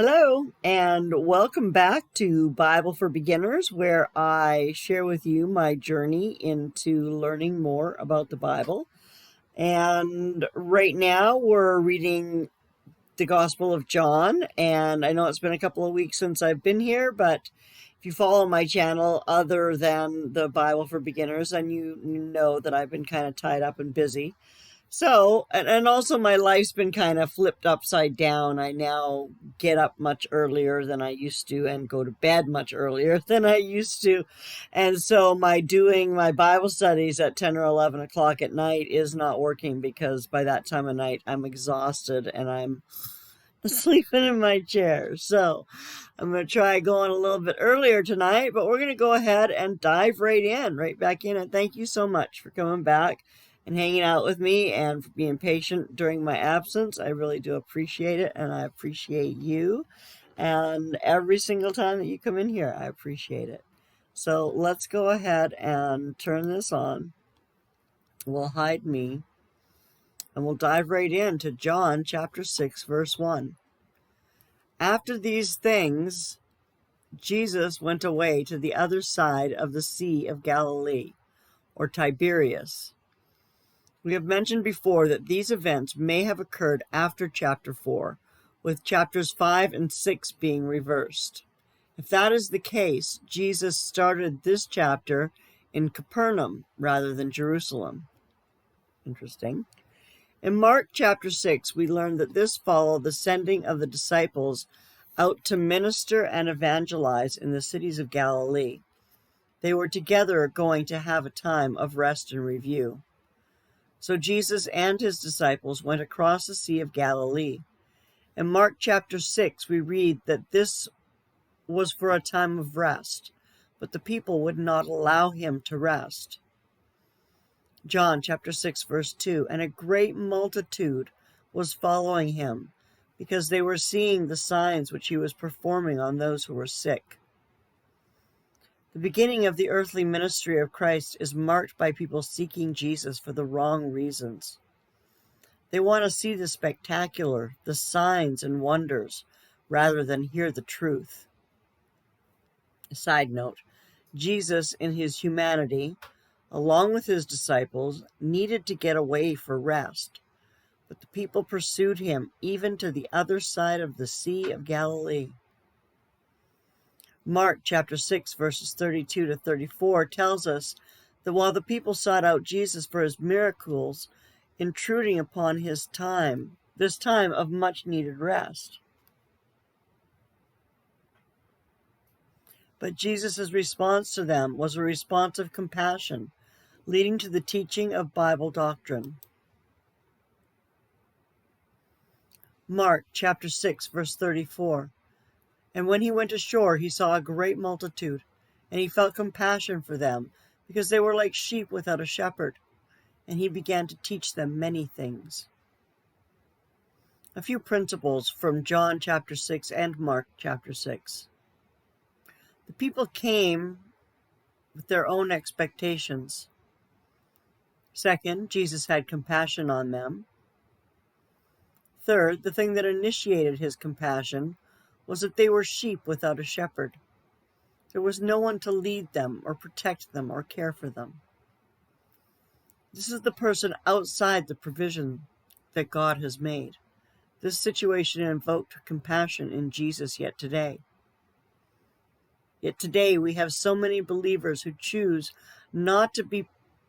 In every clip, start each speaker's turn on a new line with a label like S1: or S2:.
S1: Hello, and welcome back to Bible for Beginners, where I share with you my journey into learning more about the Bible. And right now, we're reading the Gospel of John, and I know it's been a couple of weeks since I've been here, but if you follow my channel other than the Bible for Beginners, then you know that I've been kind of tied up and busy. So, and also my life's been kind of flipped upside down. I now get up much earlier than I used to and go to bed much earlier than I used to. And so my doing my Bible studies at 10 or 11 o'clock at night is not working because by that time of night I'm exhausted and I'm sleeping in my chair. So I'm going to try going a little bit earlier tonight, but we're going to go ahead and dive right back in. And thank you so much for coming back and hanging out with me and for being patient during my absence. I really do appreciate it, and I appreciate you. And every single time that you come in here, I appreciate it. So let's go ahead and turn this on. We'll hide me, and we'll dive right into John chapter 6, verse 1. After these things, Jesus went away to the other side of the Sea of Galilee, or Tiberias. We have mentioned before that these events may have occurred after chapter 4, with chapters 5 and 6 being reversed. If that is the case, Jesus started this chapter in Capernaum rather than Jerusalem. Interesting. In Mark chapter 6, we learn that this followed the sending of the disciples out to minister and evangelize in the cities of Galilee. They were together going to have a time of rest and review. So Jesus and his disciples went across the Sea of Galilee. In Mark chapter 6, we read that this was for a time of rest, but the people would not allow him to rest. John chapter 6, verse 2, and a great multitude was following him, because they were seeing the signs which he was performing on those who were sick. The beginning of the earthly ministry of Christ is marked by people seeking Jesus for the wrong reasons. They want to see the spectacular, the signs and wonders, rather than hear the truth. A side note, Jesus in his humanity, along with his disciples, needed to get away for rest, but the people pursued him even to the other side of the Sea of Galilee. Mark chapter 6, verses 32 to 34 tells us that while the people sought out Jesus for his miracles, intruding upon this time of much needed rest. But Jesus' response to them was a response of compassion, leading to the teaching of Bible doctrine. Mark chapter 6, verse 34. And when he went ashore, he saw a great multitude, and he felt compassion for them, because they were like sheep without a shepherd, and he began to teach them many things. A few principles from John chapter 6 and Mark chapter 6. The people came with their own expectations. Second, Jesus had compassion on them. Third, the thing that initiated his compassion was that they were sheep without a shepherd. There was no one to lead them or protect them or care for them. This is the person outside the provision that God has made. This situation invoked compassion in Jesus yet today. Yet today we have so many believers who choose not to be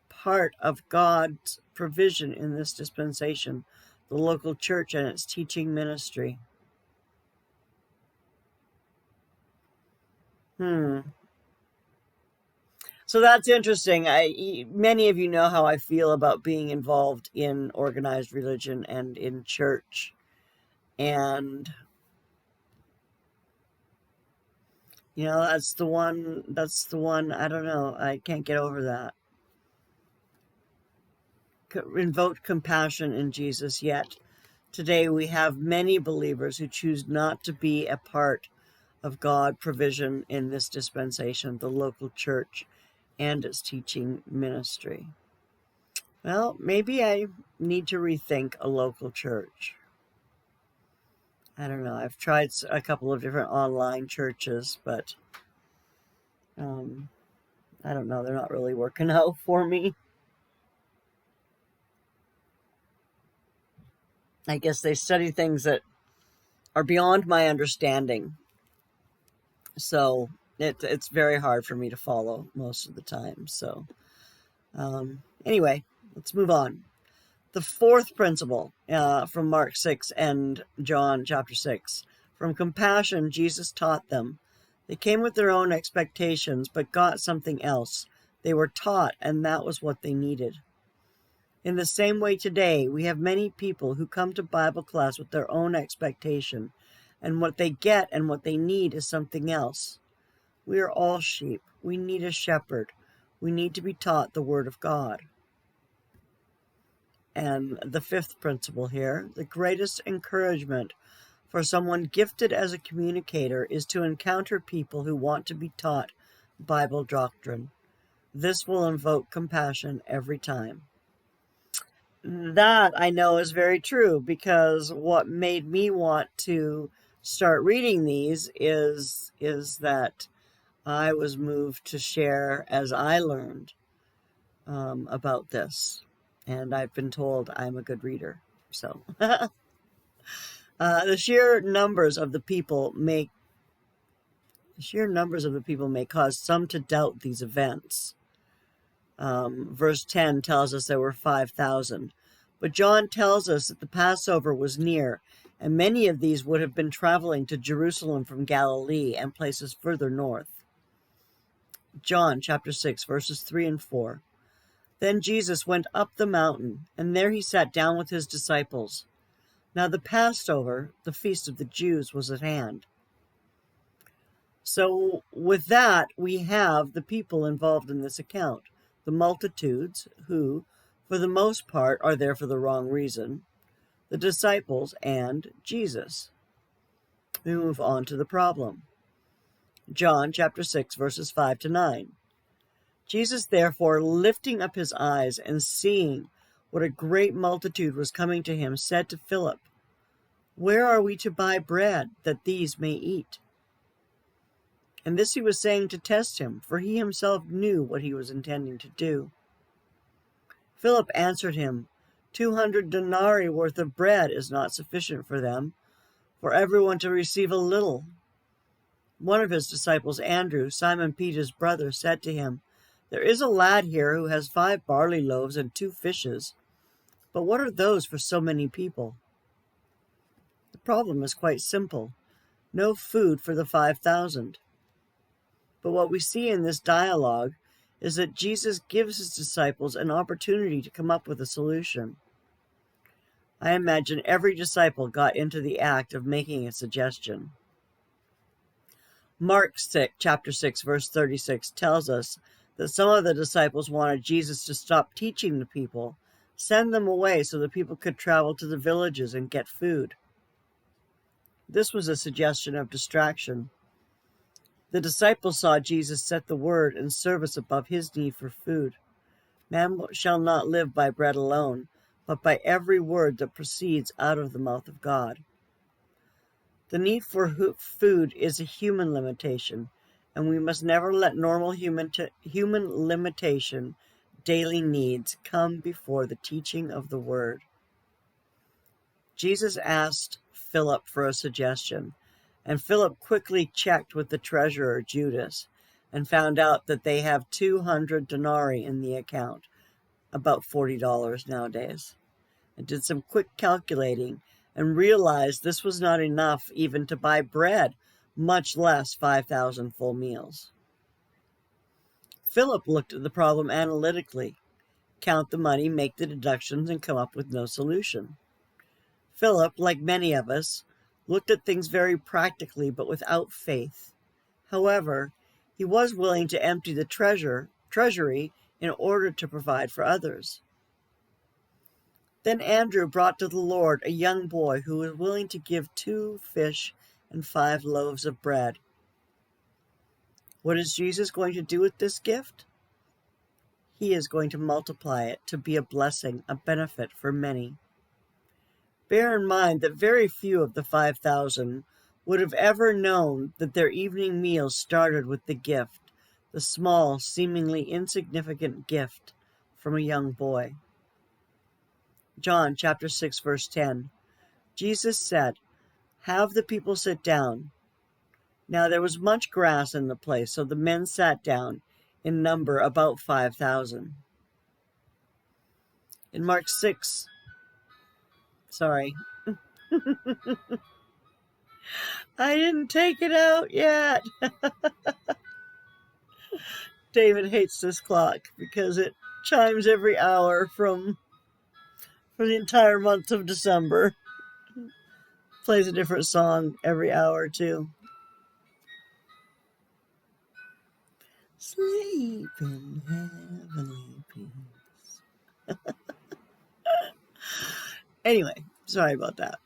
S1: part of God's provision in this dispensation, the local church and its teaching ministry. So that's interesting. Many of you know how I feel about being involved in organized religion and in church. And, that's the one, I don't know, I can't get over that. Invoked compassion in Jesus, yet today we have many believers who choose not to be a part of God's provision in this dispensation, the local church and its teaching ministry. Well, maybe I need to rethink a local church. I don't know. I've tried a couple of different online churches, but I don't know. They're not really working out for me. I guess they study things that are beyond my understanding. So it's very hard for me to follow most of the time. So anyway, let's move on. The fourth principle from Mark 6 and John chapter 6. From compassion, Jesus taught them. They came with their own expectations, but got something else. They were taught, and that was what they needed. In the same way today, we have many people who come to Bible class with their own expectation, and what they get and what they need is something else. We are all sheep. We need a shepherd. We need to be taught the Word of God. And the fifth principle here, the greatest encouragement for someone gifted as a communicator is to encounter people who want to be taught Bible doctrine. This will invoke compassion every time. That I know is very true, because what made me want to start reading these is that I was moved to share as I learned about this, and I've been told I'm a good reader. So the sheer numbers of the people may cause some to doubt these events. Verse 10 tells us there were 5,000. But John tells us that the Passover was near, and many of these would have been traveling to Jerusalem from Galilee and places further north. John chapter 6, verses 3 and 4. Then Jesus went up the mountain, and there he sat down with his disciples. Now the Passover, the feast of the Jews, was at hand. So with that, we have the people involved in this account. The multitudes who, for the most part, are there for the wrong reason, the disciples, and Jesus. We move on to the problem. John chapter 6, verses 5 to 9. Jesus, therefore, lifting up his eyes and seeing what a great multitude was coming to him, said to Philip, "Where are we to buy bread that these may eat?" And this he was saying to test him, for he himself knew what he was intending to do. Philip answered him, 200 denarii worth of bread is not sufficient for them, for everyone to receive a little. One of his disciples, Andrew, Simon Peter's brother, said to him, "There is a lad here who has 5 barley loaves and 2 fishes, but what are those for so many people?" The problem is quite simple. No food for the 5,000. But what we see in this dialogue is that Jesus gives his disciples an opportunity to come up with a solution. I imagine every disciple got into the act of making a suggestion. Mark 6, chapter 6, verse 36 tells us that some of the disciples wanted Jesus to stop teaching the people, send them away so the people could travel to the villages and get food. This was a suggestion of distraction. The disciples saw Jesus set the word and service above his need for food. Man shall not live by bread alone, but by every word that proceeds out of the mouth of God. The need for food is a human limitation, and we must never let normal human limitation, daily needs, come before the teaching of the word. Jesus asked Philip for a suggestion, and Philip quickly checked with the treasurer, Judas, and found out that they have 200 denarii in the account, about $40 nowadays, and did some quick calculating and realized this was not enough even to buy bread, much less 5,000 full meals. Philip looked at the problem analytically, count the money, make the deductions, and come up with no solution. Philip, like many of us, looked at things very practically, but without faith. However, he was willing to empty the treasury in order to provide for others. Then Andrew brought to the Lord a young boy who was willing to give 2 fish and 5 loaves of bread. What is Jesus going to do with this gift? He is going to multiply it to be a blessing, a benefit for many. Bear in mind that very few of the 5,000 would have ever known that their evening meal started with the small, seemingly insignificant gift from a young boy. John chapter 6, verse 10. Jesus said, "Have the people sit down." Now there was much grass in the place, so the men sat down, in number about 5,000. In Mark 6, sorry, I didn't take it out yet. David hates this clock because it chimes every hour for the entire month of December. Plays a different song every hour too. Sleep in heavenly peace. Anyway, sorry about that.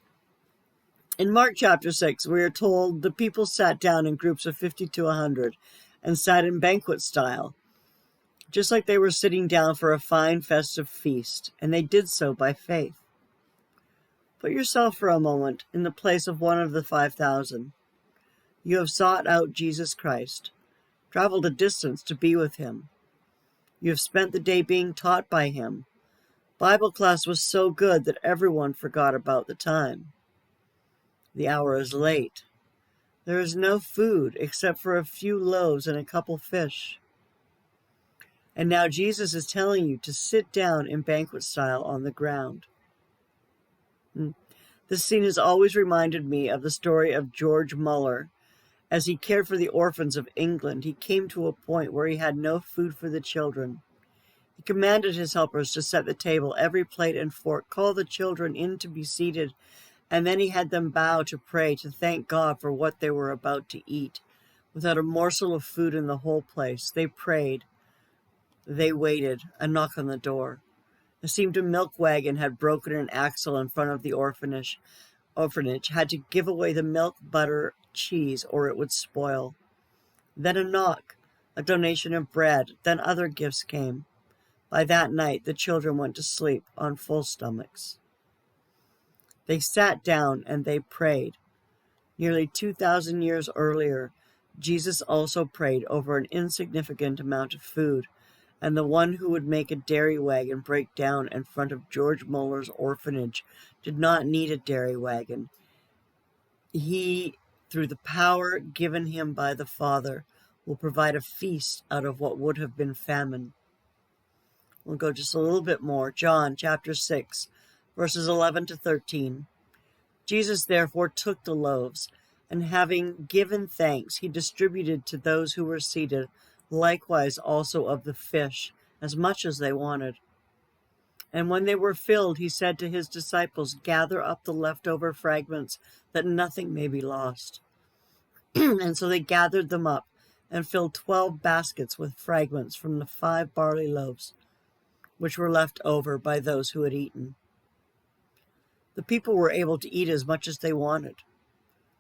S1: In Mark chapter 6, we are told the people sat down in groups of 50 to 100 and sat in banquet style, just like they were sitting down for a fine festive feast, and they did so by faith. Put yourself for a moment in the place of one of the 5,000. You have sought out Jesus Christ, traveled a distance to be with him. You have spent the day being taught by him. Bible class was so good that everyone forgot about the time. The hour is late. There is no food except for a few loaves and a couple fish. And now Jesus is telling you to sit down in banquet style on the ground. This scene has always reminded me of the story of George Muller. As he cared for the orphans of England, he came to a point where he had no food for the children. He commanded his helpers to set the table, every plate and fork, call the children in to be seated, and then he had them bow to pray, to thank God for what they were about to eat. Without a morsel of food in the whole place, they prayed. They waited. A knock on the door. It seemed a milk wagon had broken an axle in front of the orphanage, had to give away the milk, butter, cheese, or it would spoil. Then a knock, a donation of bread, then other gifts came. By that night, the children went to sleep on full stomachs. They sat down and they prayed. Nearly 2,000 years earlier, Jesus also prayed over an insignificant amount of food, and the one who would make a dairy wagon break down in front of George Muller's orphanage did not need a dairy wagon. He, through the power given him by the Father, will provide a feast out of what would have been famine. We'll go just a little bit more. John chapter 6, verses 11 to 13. Jesus therefore took the loaves, and having given thanks, he distributed to those who were seated, likewise also of the fish, as much as they wanted. And when they were filled, he said to his disciples, "Gather up the leftover fragments, that nothing may be lost." And so they gathered them up, and filled 12 baskets with fragments from the 5 barley loaves, which were left over by those who had eaten. The people were able to eat as much as they wanted.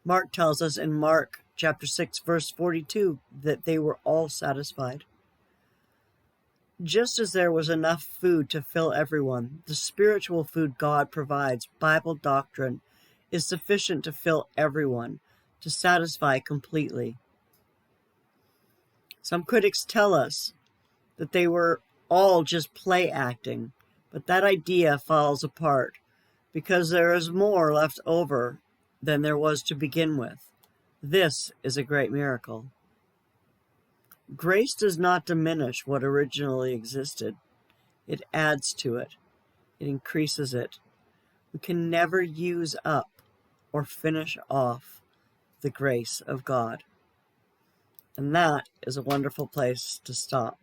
S1: Mark tells us in Mark chapter 6, verse 42, that they were all satisfied. Just as there was enough food to fill everyone, the spiritual food God provides, Bible doctrine, is sufficient to fill everyone, to satisfy completely. Some critics tell us that they were all just play acting, but that idea falls apart because there is more left over than there was to begin with. This is a great miracle. Grace does not diminish what originally existed. It adds to it. It increases it. We can never use up or finish off the grace of God. And that is a wonderful place to stop.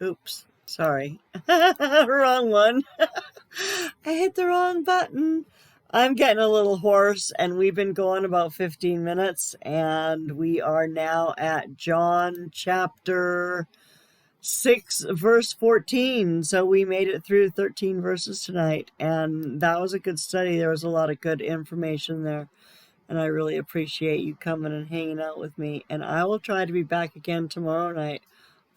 S1: Oops, sorry. Wrong one. I hit the wrong button. I'm getting a little hoarse, and we've been going about 15 minutes, and we are now at John chapter 6, verse 14. So we made it through 13 verses tonight, and that was a good study. There was a lot of good information there, and I really appreciate you coming and hanging out with me. And I will try to be back again tomorrow night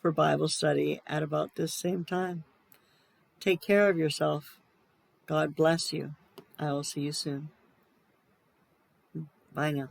S1: for Bible study at about this same time. Take care of yourself. God bless you. I will see you soon. Bye now.